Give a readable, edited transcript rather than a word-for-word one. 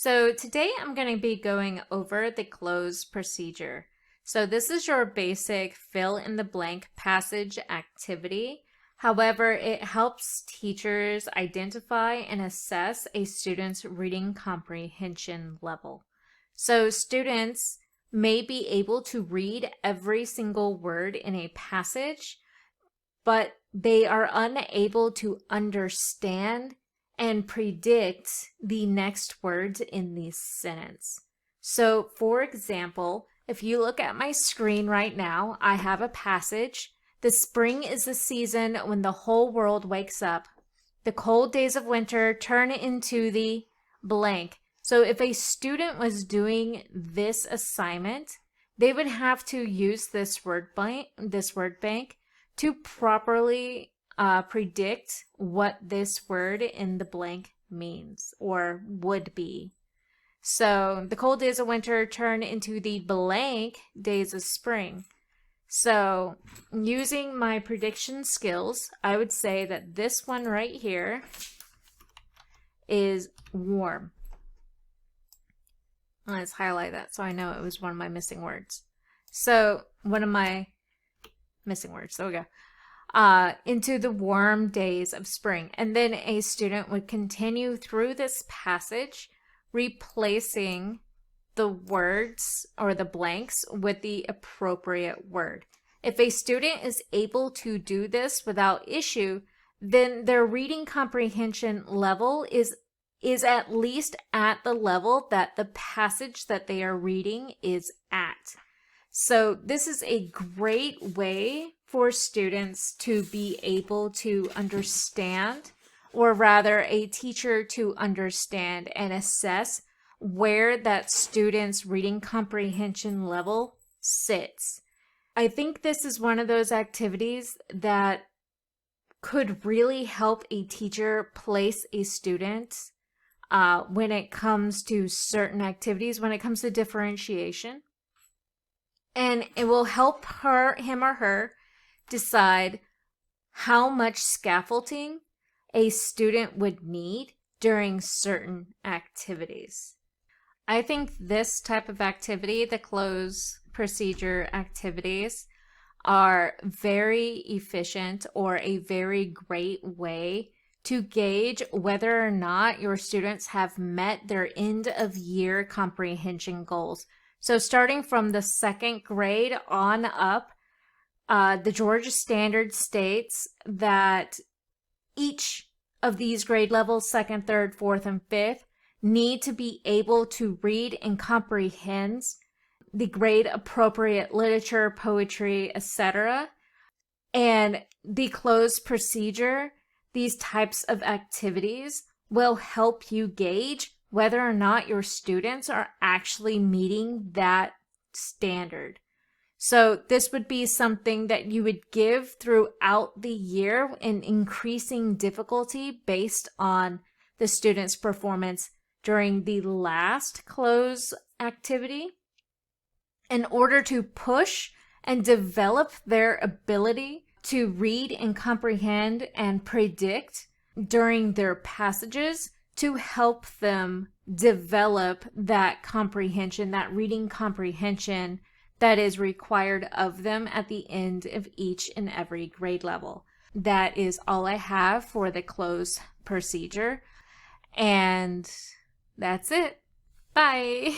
So today I'm going to be going over the cloze procedure. So this is your basic fill in the blank passage activity. However, it helps teachers identify and assess a student's reading comprehension level. So students may be able to read every single word in a passage, but they are unable to understand and predict the next words in the sentence. So, for example, if you look at my screen right now, I have a passage. The spring is the season when the whole world wakes up. The cold days of winter turn into the blank. So if a student was doing this assignment, they would have to use this word bank to properly predict what this word in the blank means or would be. So the cold days of winter turn into the blank days of spring. So using my prediction skills, I would say that this one right here is warm. Let's highlight that so I know it was one of my missing words. So one of my missing words, there we go. Into the warm days of spring. And then a student would continue through this passage, replacing the words or the blanks with the appropriate word. If a student is able to do this without issue, then their reading comprehension level is at least at the level that the passage that they are reading is at. So this is a great way for students to be able to understand, or rather a teacher to understand and assess where that student's reading comprehension level sits. I think this is one of those activities that could really help a teacher place a student when it comes to certain activities, when it comes to differentiation. And it will help him or her decide how much scaffolding a student would need during certain activities. I think this type of activity, the cloze procedure activities, are very efficient or a very great way to gauge whether or not your students have met their end of year comprehension goals. So starting from the second grade on up, the Georgia Standard states that each of these grade levels, second, third, fourth, and fifth, need to be able to read and comprehend the grade appropriate literature, poetry, etc. And the cloze procedure, these types of activities will help you gauge whether or not your students are actually meeting that standard. So this would be something that you would give throughout the year in increasing difficulty based on the student's performance during the last cloze activity in order to push and develop their ability to read and comprehend and predict during their passages to help them develop that comprehension, that reading comprehension that is required of them at the end of each and every grade level. That is all I have for the cloze procedure. And that's it. Bye.